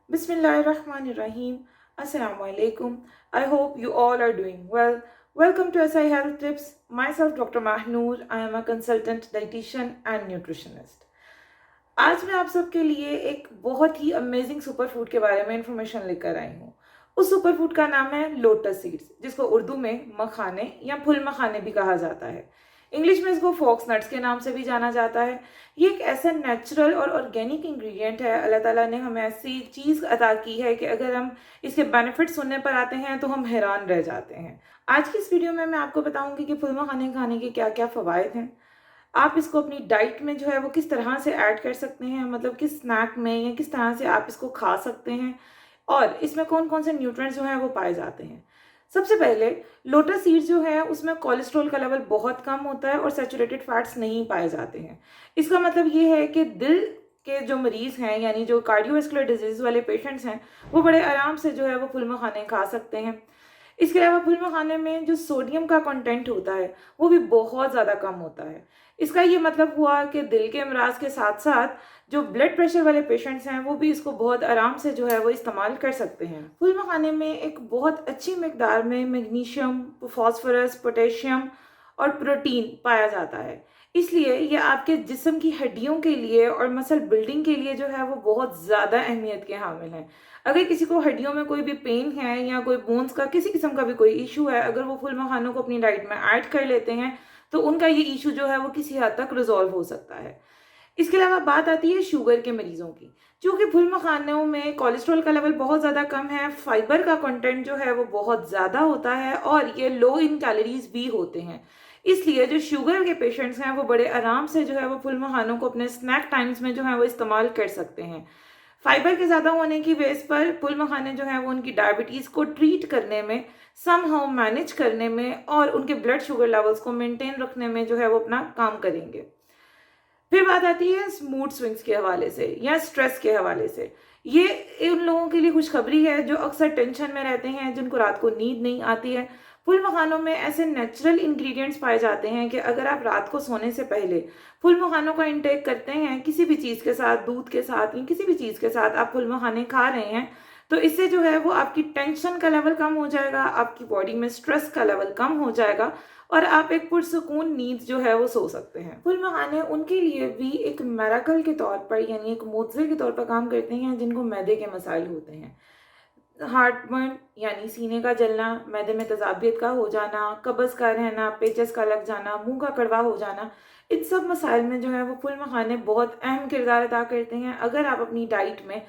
Bismillahirrahmanirrahim. Assalamu alaikum. I hope you all are doing well. Welcome to SI Health Tips. Myself, Dr. Mahnoor. I am a consultant dietitian and nutritionist. आज मैं आप सबके लिए एक बहुत ही amazing super food के बारे में इंफॉर्मेशन लेकर आई हूँ। उस सुपर फूड का नाम है लोटस सीड्स, जिसको उर्दू में मखाने या फुल मखाने भी कहा जाता है। इंग्लिश में इसको फॉक्स नट्स के नाम से भी जाना जाता है। ये एक ऐसा नेचुरल और ऑर्गेनिक इंग्रेडिएंट है। अल्लाह ताला ने हमें ऐसी चीज़ अता की है कि अगर हम इसके बेनिफिट सुनने पर आते हैं तो हम हैरान रह जाते हैं। आज की इस वीडियो में मैं आपको बताऊंगी कि फुल मखाने खाने के क्या क्या फ़वाइद हैं। आप इसको अपनी डाइट में जो है वो किस तरह से ऐड कर सकते हैं, मतलब किस स्नैक में या किस तरह से आप इसको खा सकते हैं, और इसमें कौन कौन से न्यूट्रिएंट्स जो हैं वो पाए जाते हैं। सबसे पहले लोटस सीड्स जो है उसमें कोलेस्ट्रॉल का लेवल बहुत कम होता है और सैचुरेटेड फैट्स नहीं पाए जाते हैं। इसका मतलब ये है कि दिल के जो मरीज़ हैं, यानी जो कार्डियोवैस्कुलर डिजीज़ वाले पेशेंट्स हैं, वो बड़े आराम से जो है वो फुल मखाने खा सकते हैं। इसके अलावा फुल मखाने में जो सोडियम का कंटेंट होता है वो भी बहुत ज़्यादा कम होता है। इसका ये मतलब हुआ कि दिल के अमराज के साथ साथ जो ब्लड प्रेशर वाले पेशेंट्स हैं वो भी इसको बहुत आराम से जो है वो इस्तेमाल कर सकते हैं। फुल मखाने में एक बहुत अच्छी मिकदार में मैग्नीशियम, फॉस्फोरस, पोटेशियम और प्रोटीन पाया जाता है। इसलिए ये आपके जिस्म की हड्डियों के लिए और मसल बिल्डिंग के लिए जो है वो बहुत ज़्यादा अहमियत के हामिल हैं। अगर किसी को हड्डियों में कोई भी पेन है या कोई बोन्स का किसी किस्म का भी कोई इशू है, अगर वो फुल मखानों को अपनी डाइट में ऐड कर लेते हैं तो उनका ये इशू जो है वो किसी हद तक रिजॉल्व हो सकता है। इसके अलावा बात आती है शुगर के मरीजों की। चूँकि फुल मखानों में कोलेस्ट्रॉल का लेवल बहुत ज़्यादा कम है, फाइबर का कंटेंट जो है वो बहुत ज़्यादा होता है और ये लो इन कैलोरीज भी होते हैं। इसलिए जो शुगर के पेशेंट्स हैं वो बड़े आराम से जो है वो फुल मखानों को अपने स्नैक टाइम्स में जो है वो इस्तेमाल कर सकते हैं। फाइबर के ज़्यादा होने की बेस पर फुल मखाने जो हैं वो उनकी डायबिटीज़ को ट्रीट करने में, समहाउ मैनेज करने में और उनके ब्लड शुगर लेवल्स को मेंटेन रखने में जो है वो अपना काम करेंगे। फिर बात आती है मूड स्विंग्स के हवाले से या स्ट्रेस के हवाले से। ये उन लोगों के लिए खुशखबरी है जो अक्सर टेंशन में रहते हैं, जिनको रात को नींद नहीं आती है। फुल मखानों में ऐसे नेचुरल इंग्रेडिएंट्स पाए जाते हैं कि अगर आप रात को सोने से पहले फुल मखानों का इंटेक करते हैं, किसी भी चीज़ के साथ, दूध के साथ या किसी भी चीज़ के साथ आप फुल मखाने खा रहे हैं, तो इससे जो है वो आपकी टेंशन का लेवल कम हो जाएगा, आपकी बॉडी में स्ट्रेस का लेवल कम हो जाएगा और आप एक पुरसुकून नींद जो है वो सो सकते हैं। फुल मखाने उनके लिए भी एक मिरेकल के तौर पर, यानी एक मोज़े के तौर पर काम करते हैं जिनको मैदे के मसाइल होते हैं। हार्टबर्न यानी सीने का जलना, मैदे में तेजाबियत का हो जाना, कब्ज़ का रहना, पेचस का लग जाना, मुंह का कड़वा हो जाना, इन सब मसाइल में जो है वो फुल मखाने बहुत अहम किरदार अदा करते हैं। अगर आप अपनी डाइट में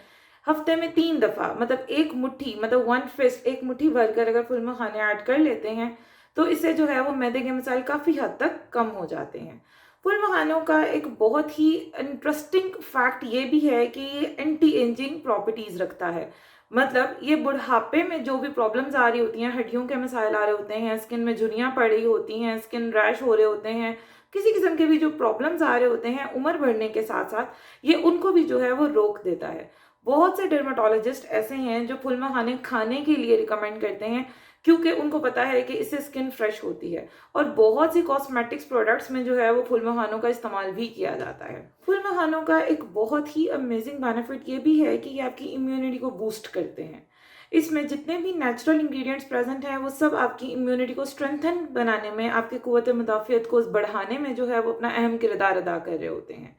हफ्ते में 3 दफ़ा, मतलब एक मुट्ठी, मतलब वन फिस्ट, एक मुट्ठी भरकर अगर फुल मखाने ऐड कर लेते हैं तो इससे जो है वो मैदे के मसाइल काफ़ी हद तक कम हो जाते हैं। फुल मखानों का एक बहुत ही इंटरेस्टिंग फैक्ट ये भी है कि ये एंटी एजिंग प्रॉपर्टीज़ रखता है। मतलब ये बुढ़ापे में जो भी प्रॉब्लम्स आ रही होती हैं, हड्डियों के मसाइल आ रहे होते हैं, स्किन में झुर्रियाँ पड़ रही होती हैं, स्किन रैश हो रहे होते हैं, किसी किस्म के भी जो प्रॉब्लम्स आ रहे होते हैं उम्र बढ़ने के साथ साथ, ये उनको भी जो है वो रोक देता है। बहुत से डर्माटोलॉजिस्ट ऐसे हैं जो फुल मखाने खाने के लिए रिकमेंड करते हैं, क्योंकि उनको पता है कि इससे स्किन फ्रेश होती है। और बहुत सी कॉस्मेटिक्स प्रोडक्ट्स में जो है वो फुल मखानों का इस्तेमाल भी किया जाता है। फुल मखानों का एक बहुत ही अमेजिंग बेनिफिट ये भी है कि ये आपकी इम्यूनिटी को बूस्ट करते हैं। इसमें जितने भी नेचुरल इंग्रेडिएंट्स प्रेजेंट हैं वो सब आपकी इम्यूनिटी को स्ट्रेंथन बनाने में, आपकी क़ुव्वत मुदाफ़ियत को बढ़ाने में जो है वो अपना अहम किरदार अदा कर रहे होते हैं।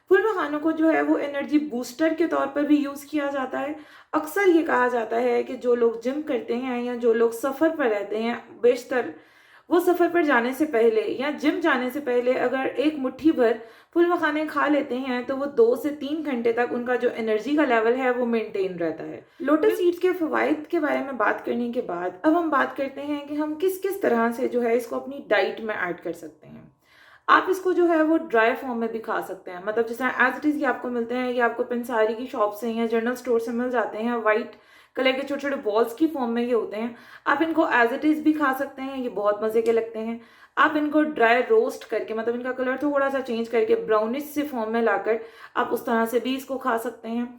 फुल मखानों को जो है वो एनर्जी बूस्टर के तौर पर भी यूज़ किया जाता है। अक्सर ये कहा जाता है कि जो लोग जिम करते हैं या जो लोग सफ़र पर रहते हैं, बेशतर वो सफ़र पर जाने से पहले या जिम जाने से पहले अगर एक मुट्ठी भर फुल मखाने खा लेते हैं तो वो 2 से 3 घंटे तक उनका जो एनर्जी का लेवल है वो मेंटेन रहता है। लोटस सीड्स के फ़वाइद के बारे में बात करने के बाद अब हम बात करते हैं कि हम किस किस तरह से जो है इसको अपनी डाइट में ऐड कर सकते हैं। आप इसको जो है वो ड्राई फॉर्म में भी खा सकते हैं, मतलब जिस तरह एज इट इज़ ये आपको मिलते हैं, ये आपको पंसारी की शॉप से या जनरल स्टोर से मिल जाते हैं। वाइट कलर के छोटे छोटे बॉल्स की फॉर्म में ये होते हैं। आप इनको एज इट इज़ भी खा सकते हैं, ये बहुत मज़े के लगते हैं। आप इनको ड्राई रोस्ट करके, मतलब इनका कलर थोड़ा सा चेंज करके ब्राउनिश से फॉर्म में लाकर आप उस तरह से भी इसको खा सकते हैं।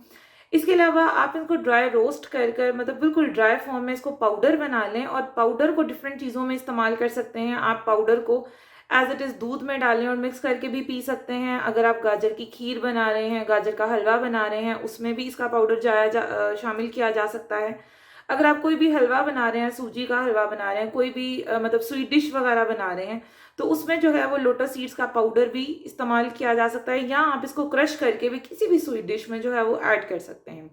इसके अलावा आप इनको ड्राई रोस्ट कर कर, मतलब बिल्कुल ड्राई फॉर्म में इसको पाउडर बना लें और पाउडर को डिफरेंट चीज़ों में इस्तेमाल कर सकते हैं। आप पाउडर को एज इट इज़ दूध में डालें और मिक्स करके भी पी सकते हैं। अगर आप गाजर की खीर बना रहे हैं, गाजर का हलवा बना रहे हैं, उसमें भी इसका पाउडर शामिल किया जा सकता है। अगर आप कोई भी हलवा बना रहे हैं, सूजी का हलवा बना रहे हैं, कोई भी मतलब स्वीट डिश वगैरह बना रहे हैं, तो उसमें जो है वो लोटस सीड्स का पाउडर भी इस्तेमाल किया जा सकता है, या आप इसको क्रश करके भी किसी भी स्वीट डिश में जो है वो ऐड कर सकते हैं।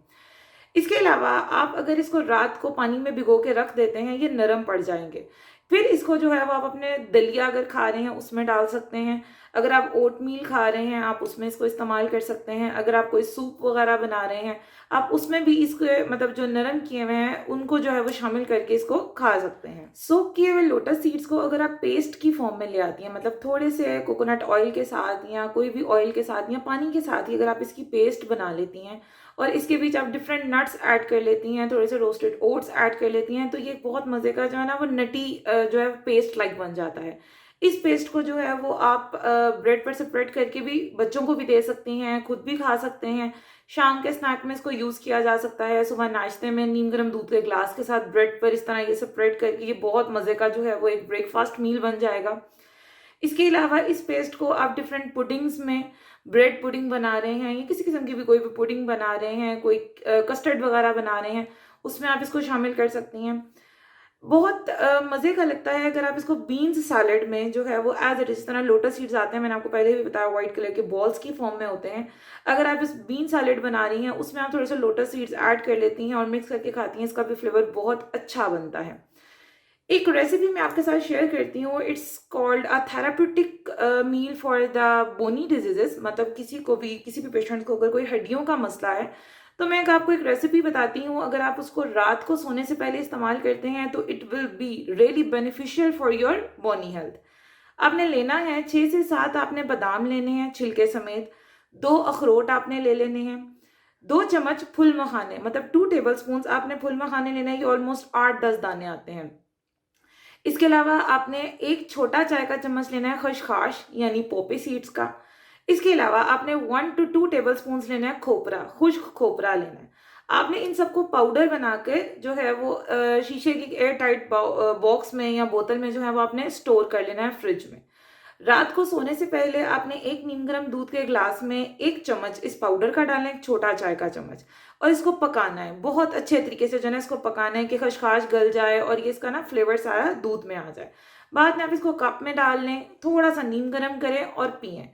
इसके अलावा आप अगर इसको रात को पानी में भिगो के रख देते हैं, ये नरम पड़ जाएंगे। फिर इसको जो है वो आप अपने दलिया अगर खा रहे हैं उसमें डाल सकते हैं। अगर आप ओट मील खा रहे हैं आप उसमें इसको इस्तेमाल कर सकते हैं। अगर आप कोई सूप वगैरह बना रहे हैं आप उसमें भी इसके मतलब जो नरम किए हुए हैं उनको जो है वो शामिल करके इसको खा सकते हैं। सोक किए हुए लोटस सीड्स को अगर आप पेस्ट की फॉर्म में ले आती हैं, मतलब थोड़े से कोकोनट ऑयल के साथ या कोई भी ऑयल के साथ या पानी के साथ ही अगर आप इसकी पेस्ट बना लेती हैं और इसके बीच आप डिफरेंट नट्स ऐड कर लेती हैं, थोड़े से रोस्टेड ओट्स ऐड कर लेती हैं, तो ये बहुत मज़े का जो है ना वो नटी जो है पेस्ट लाइक बन जाता है। इस पेस्ट को जो है वो आप ब्रेड पर स्प्रेड करके भी बच्चों को भी दे सकती हैं, खुद भी खा सकते हैं। शाम के स्नैक में इसको यूज़ किया जा सकता है। सुबह नाश्ते में नीम गर्म दूध के ग्लास के साथ ब्रेड पर इस तरह ये स्प्रेड करके ये बहुत मज़े का जो है वो एक ब्रेकफास्ट मील बन जाएगा। इसके अलावा इस पेस्ट को आप डिफरेंट पुडिंग्स में, ब्रेड पुडिंग बना रहे हैं या किसी किस्म की भी कोई भी पुडिंग बना रहे हैं, कोई कस्टर्ड वगैरह बना रहे हैं, उसमें आप इसको शामिल कर सकती हैं। बहुत मज़े का लगता है अगर आप इसको बीन्स सैलेड में जो है वो एज इट इज, जिस तरह लोटस सीड्स आते हैं, मैंने आपको पहले भी बताया व्हाइट कलर के बॉल्स की फॉर्म में होते हैं। अगर आप इस बीन सैलेड बना रही हैं उसमें आप थोड़े से लोटस सीड्स ऐड कर लेती हैं और मिक्स करके खाती हैं, इसका भी फ्लेवर बहुत अच्छा बनता है। एक रेसिपी मैं आपके साथ शेयर करती हूँ, it's called a therapeutic meal for the bony diseases. मतलब किसी भी पेशेंट को अगर कोई हड्डियों का मसला है तो मैं आपको एक रेसिपी बताती हूँ, अगर आप उसको रात को सोने से पहले इस्तेमाल करते हैं तो it will be really beneficial for your bony health. आपने लेना है 6 से 7 आपने बादाम लेने हैं छिलके समेत, 2 अखरोट आपने ले लेने हैं, 2 चम्मच फुल मखाने मतलब 2 टेबल स्पून आपने फुल मखाने लेना है, ये ऑलमोस्ट 8-10 दाने आते हैं। इसके अलावा आपने एक छोटा चाय का चम्मच लेना है खसखस यानी पोपी सीड्स का। इसके अलावा आपने 1 to 2 टेबल स्पून लेना है खोपरा, खुश्क खोपरा लेना है। आपने इन सबको पाउडर बना के जो है वो शीशे की एयर टाइट बॉक्स में या बोतल में जो है वो आपने स्टोर कर लेना है फ्रिज में। रात को सोने से पहले आपने एक नीम गर्म दूध के ग्लास में 1 चम्मच इस पाउडर का डालना है, एक छोटा चाय का चम्मच, और इसको पकाना है बहुत अच्छे तरीके से, जो है इसको पकाना है कि खसखस गल जाए और ये इसका ना फ्लेवर सारा दूध में आ जाए। बाद में आप इसको कप में डाल लें, थोड़ा सा नीम गर्म करें और पिएं।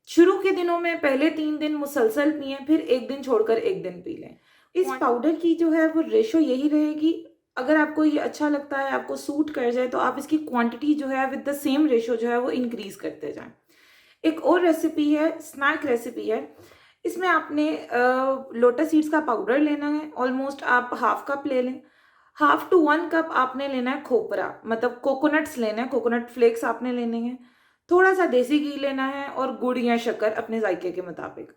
शुरू के दिनों में पहले 3 दिन मुसलसल पिएं, फिर 1 दिन छोड़कर 1 दिन पी लें। इस पाउडर की जो है वो रेशो यही रहेगी, अगर आपको ये अच्छा लगता है, आपको सूट कर जाए, तो आप इसकी क्वांटिटी जो है विद द सेम रेशो जो है वो इंक्रीज करते जाएं। एक और रेसिपी है, स्नैक रेसिपी है। इसमें आपने लोटस सीड्स का पाउडर लेना है, ऑलमोस्ट आप हाफ कप ले लें। हाफ टू 1 कप आपने लेना है खोपरा, मतलब कोकोनट्स लेना है, कोकोनट फ्लेक्स आपने लेने हैं। थोड़ा सा देसी घी लेना है और गुड़ या शक्कर अपने जायके के मुताबिक।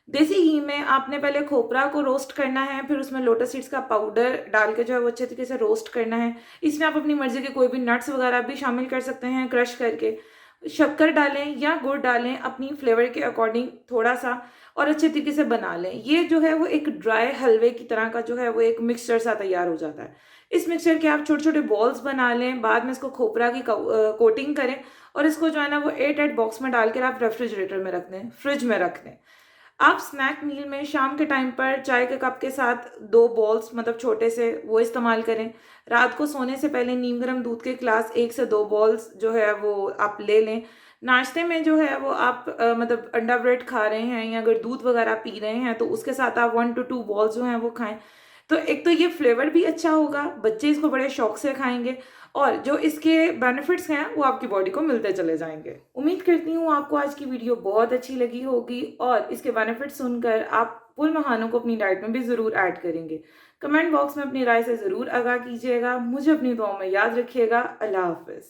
देसी घी में आपने पहले खोपरा को रोस्ट करना है, फिर उसमें लोटस सीड्स का पाउडर डाल के जो है वो अच्छे तरीके से रोस्ट करना है। इसमें आप अपनी मर्जी के कोई भी नट्स वगैरह भी शामिल कर सकते हैं क्रश करके। शक्कर डालें या गुड़ डालें अपनी फ्लेवर के अकॉर्डिंग थोड़ा सा, और अच्छे तरीके से बना लें। ये जो है वो एक ड्राई हलवे की तरह का जो है वो एक मिक्सचर सा तैयार हो जाता है। इस मिक्सचर के आप छोटे छोटे बॉल्स बना लें, बाद में इसको खोपरा की कोटिंग करें और इसको जो है ना वो एयर टाइट बॉक्स में डाल कर आप रेफ्रिजरेटर में रख दें, फ्रिज में रख दें। आप स्नैक मील में शाम के टाइम पर चाय के कप के साथ 2 बॉल्स मतलब छोटे से वो इस्तेमाल करें। रात को सोने से पहले नीम गर्म दूध के ग्लास 1 से 2 बॉल्स जो है वो आप ले लें। नाश्ते में जो है वो आप मतलब अंडा ब्रेड खा रहे हैं या अगर दूध वगैरह पी रहे हैं तो उसके साथ आप 1 to 2 बॉल्स जो हैं वो खाएं। तो एक तो ये फ्लेवर भी अच्छा होगा, बच्चे इसको बड़े शौक से खाएंगे और जो इसके बेनिफिट्स हैं वो आपकी बॉडी को मिलते चले जाएंगे। उम्मीद करती हूँ आपको आज की वीडियो बहुत अच्छी लगी होगी और इसके बेनिफिट्स सुनकर आप फुल मखानों को अपनी डाइट में भी ज़रूर ऐड करेंगे। कमेंट बॉक्स में अपनी राय से ज़रूर आगाह कीजिएगा। मुझे अपनी दुआओं में याद रखिएगा। अल्लाह हाफिज़।